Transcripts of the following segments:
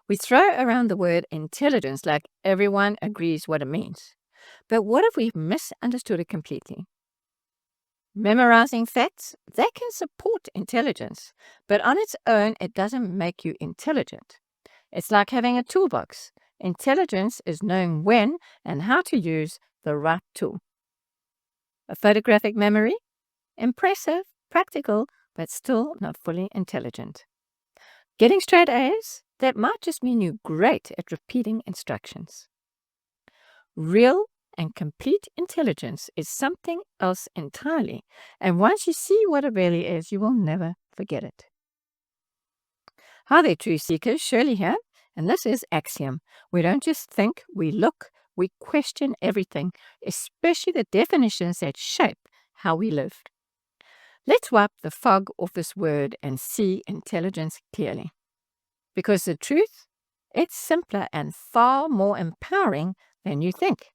We throw around the word intelligence like everyone agrees what it means. But what if we've misunderstood it completely? Memorizing facts, that can support intelligence, but on its own, it doesn't make you intelligent. It's like having a toolbox. Intelligence is knowing when and how to use the right tool. A photographic memory? Impressive, practical, but still not fully intelligent. Getting straight A's? That might just mean you're great at repeating instructions. Real and complete intelligence is something else entirely, and once you see what it really is, you will never forget it. Hi there, truth seekers. Shirley here, and this is AXSIOM. We don't just think, we look, we question everything, especially the definitions that shape how we live. Let's wipe the fog off this word and see intelligence clearly. Because the truth, it's simpler and far more empowering than you think.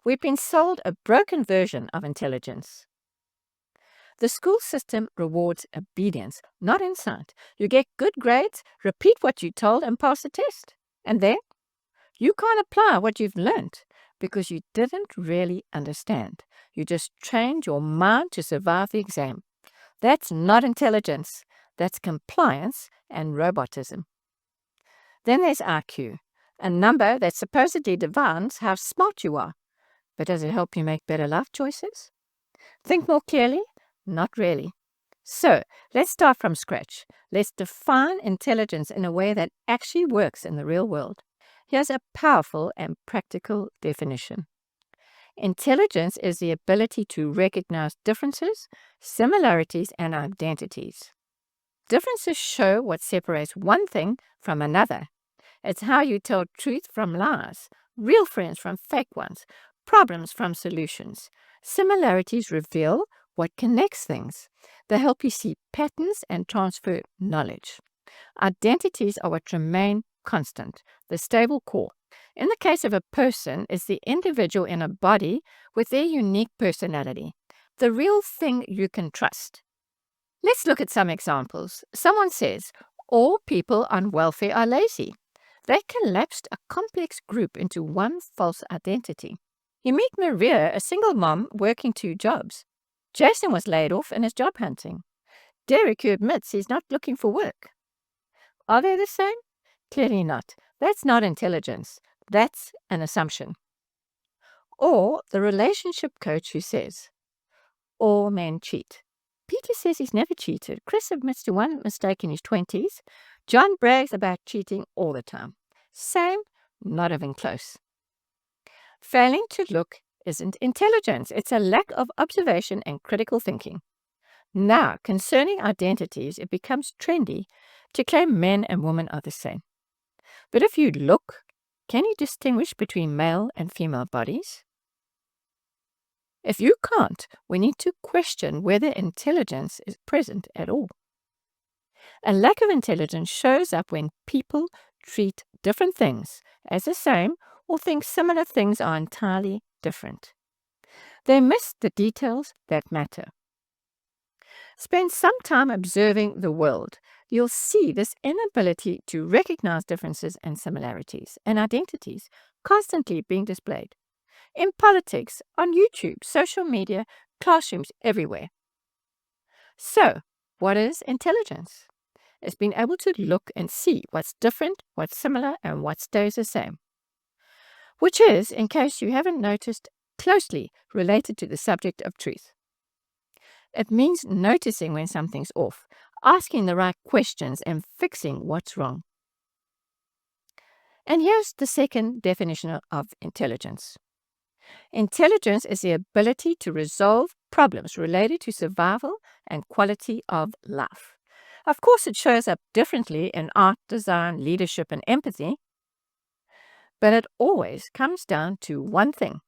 We've been sold a broken version of intelligence. The school system rewards obedience, not insight. You get good grades, repeat what you're told, and pass the test. And then you can't apply what you've learned because you didn't really understand. You just trained your mind to survive the exam. That's not intelligence. That's compliance and robotism. Then there's IQ, a number that supposedly defines how smart you are. But does it help you make better life choices? Think more clearly? Not really. So, let's start from scratch. Let's define intelligence in a way that actually works in the real world. Here's a powerful and practical definition. Intelligence is the ability to recognize differences, similarities, and identities. Differences show what separates one thing from another. It's how you tell truth from lies, real friends from fake ones, problems from solutions. Similarities reveal what connects things. They help you see patterns and transfer knowledge. Identities are what remain constant, the stable core. In the case of a person, it's the individual in a body with their unique personality, the real thing you can trust. Let's look at some examples. Someone says, all people on welfare are lazy. They collapsed a complex group into one false identity. You meet Maria, a single mom working 2 jobs. Jason was laid off and is job hunting. Derek, who admits he's not looking for work. Are they the same? Clearly not. That's not intelligence. That's an assumption. Or the relationship coach who says, all men cheat. Peter says he's never cheated. Chris admits to one mistake in his 20s. John brags about cheating all the time. Same, not even close. Failing to look isn't intelligence. It's a lack of observation and critical thinking. Now, concerning identities, it becomes trendy to claim men and women are the same. But if you look, can you distinguish between male and female bodies? If you can't, we need to question whether intelligence is present at all. A lack of intelligence shows up when people treat different things as the same or think similar things are entirely different. They miss the details that matter. Spend some time observing the world. You'll see this inability to recognize differences and similarities and identities constantly being displayed. In politics, on YouTube, social media, classrooms, everywhere. So, what is intelligence? It's being able to look and see what's different, what's similar, and what stays the same. Which is, in case you haven't noticed, closely related to the subject of truth. It means noticing when something's off, asking the right questions, and fixing what's wrong. And here's the second definition of intelligence. Intelligence is the ability to resolve problems related to survival and quality of life. Of course, it shows up differently in art, design, leadership, and empathy, but it always comes down to one thing.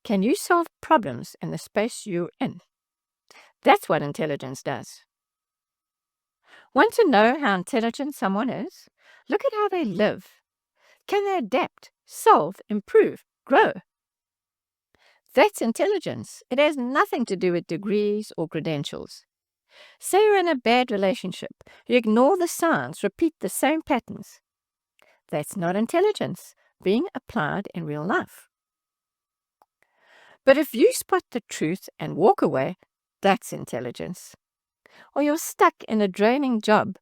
Can you solve problems in the space you're in? That's what intelligence does. Want to know how intelligent someone is? Look at how they live. Can they adapt, solve, improve, grow? That's intelligence. It has nothing to do with degrees or credentials. Say you're in a bad relationship. You ignore the signs, repeat the same patterns. That's not intelligence being applied in real life. But if you spot the truth and walk away, that's intelligence. Or you're stuck in a draining job,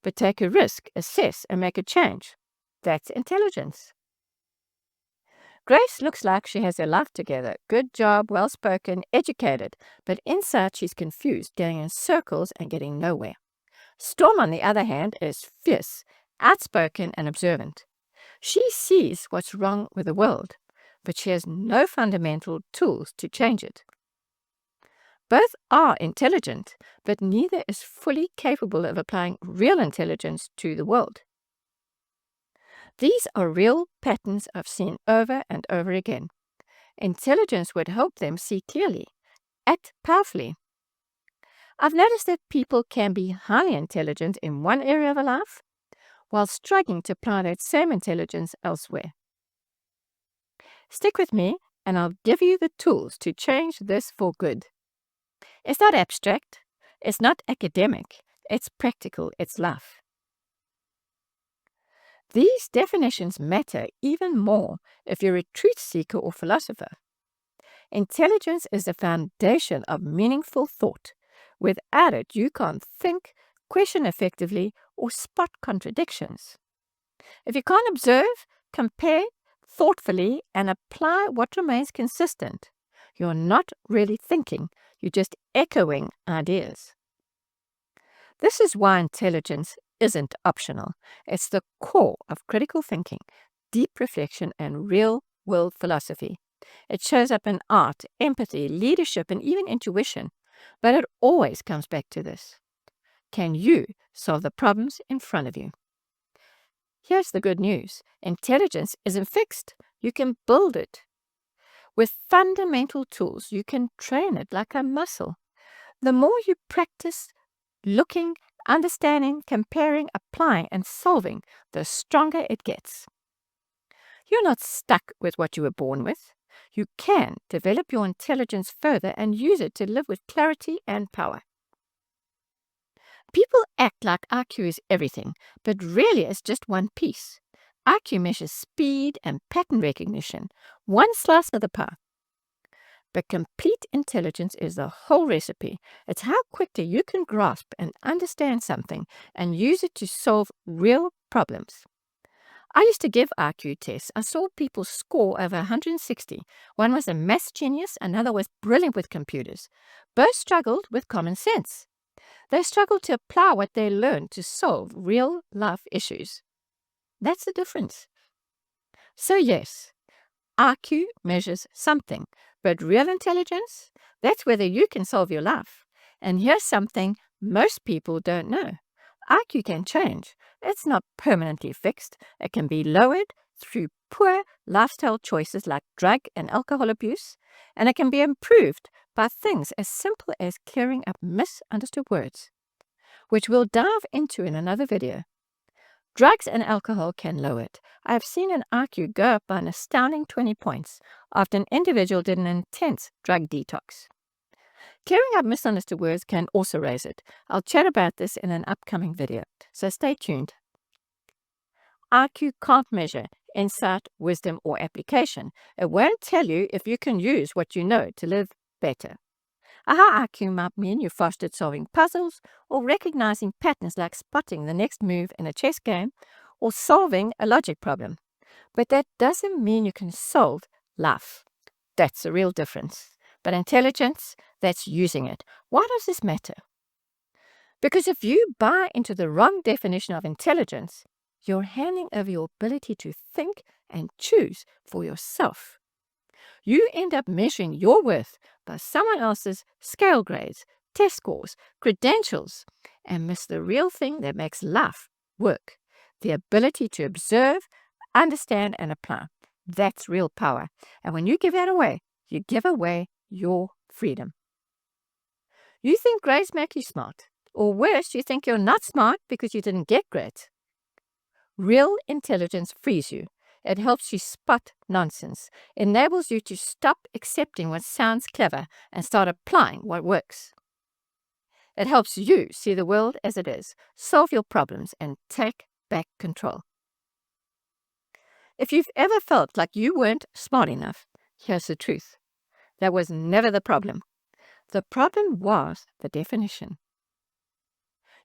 but take a risk, assess, and make a change. That's intelligence. Grace looks like she has her life together. Good job, well-spoken, educated. But inside she's confused, going in circles and getting nowhere. Storm, on the other hand, is fierce, outspoken, and observant. She sees what's wrong with the world, but she has no fundamental tools to change it. Both are intelligent, but neither is fully capable of applying real intelligence to the world. These are real patterns I've seen over and over again. Intelligence would help them see clearly, act powerfully. I've noticed that people can be highly intelligent in one area of life while struggling to apply that same intelligence elsewhere. Stick with me and I'll give you the tools to change this for good. It's not abstract, it's not academic, it's practical, it's life. These definitions matter even more if you're a truth seeker or philosopher. Intelligence is the foundation of meaningful thought. Without it, you can't think, question effectively, or spot contradictions. If you can't observe, compare thoughtfully, and apply what remains consistent, you're not really thinking, you're just echoing ideas. This is why intelligence isn't optional. It's the core of critical thinking, deep reflection, and real-world philosophy. It shows up in art, empathy, leadership, and even intuition. But it always comes back to this. Can you solve the problems in front of you? Here's the good news. Intelligence isn't fixed. You can build it. With fundamental tools, you can train it like a muscle. The more you practice looking, understanding, comparing, applying, and solving, the stronger it gets. You're not stuck with what you were born with. You can develop your intelligence further and use it to live with clarity and power. People act like IQ is everything, but really it's just one piece. IQ measures speed and pattern recognition, one slice of the pie. But complete intelligence is the whole recipe. It's how quickly you can grasp and understand something and use it to solve real problems. I used to give IQ tests. I saw people score over 160. One was a maths genius, another was brilliant with computers. Both struggled with common sense. They struggled to apply what they learned to solve real-life issues. That's the difference. So yes, IQ measures something, but real intelligence, that's whether you can solve your life. And here's something most people don't know. IQ can change. It's not permanently fixed. It can be lowered through poor lifestyle choices like drug and alcohol abuse, and it can be improved by things as simple as clearing up misunderstood words, which we'll dive into in another video. Drugs and alcohol can lower it. I have seen an IQ go up by an astounding 20 points after an individual did an intense drug detox. Clearing up misunderstood words can also raise it. I'll chat about this in an upcoming video, so stay tuned. IQ can't measure insight, wisdom, or application. It won't tell you if you can use what you know to live better. A high IQ might mean you're faster at solving puzzles or recognizing patterns like spotting the next move in a chess game or solving a logic problem. But that doesn't mean you can solve life. That's the real difference. But intelligence, that's using it. Why does this matter? Because if you buy into the wrong definition of intelligence, you're handing over your ability to think and choose for yourself. You end up measuring your worth by someone else's scale grades, test scores, credentials, and miss the real thing that makes life work. The ability to observe, understand, and apply. That's real power. And when you give that away, you give away your freedom. You think grades make you smart, or worse, you think you're not smart because you didn't get grades. Real intelligence frees you. It helps you spot nonsense, enables you to stop accepting what sounds clever and start applying what works. It helps you see the world as it is, solve your problems, and take back control. If you've ever felt like you weren't smart enough, here's the truth. That was never the problem. The problem was the definition.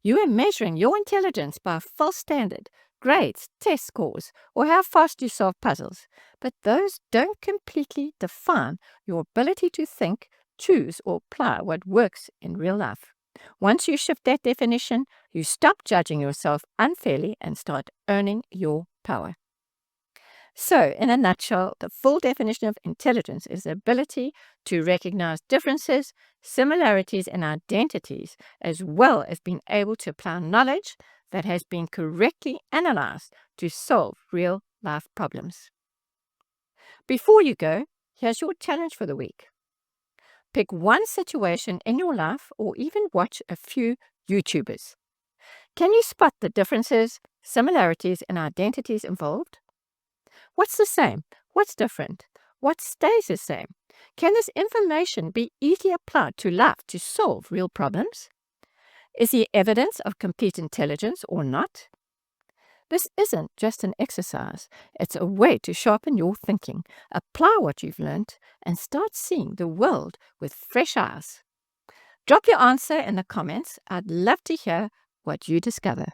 You are measuring your intelligence by a false standard, grades, test scores, or how fast you solve puzzles. But those don't completely define your ability to think, choose, or apply what works in real life. Once you shift that definition, you stop judging yourself unfairly and start earning your power. So, in a nutshell, the full definition of intelligence is the ability to recognize differences, similarities, and identities, as well as being able to apply knowledge that has been correctly analyzed to solve real life problems. Before you go, here's your challenge for the week. Pick one situation in your life or even watch a few YouTubers. Can you spot the differences, similarities, and identities involved? What's the same? What's different? What stays the same? Can this information be easily applied to life to solve real problems? Is there evidence of complete intelligence or not? This isn't just an exercise. It's a way to sharpen your thinking, apply what you've learned, and start seeing the world with fresh eyes. Drop your answer in the comments. I'd love to hear what you discover.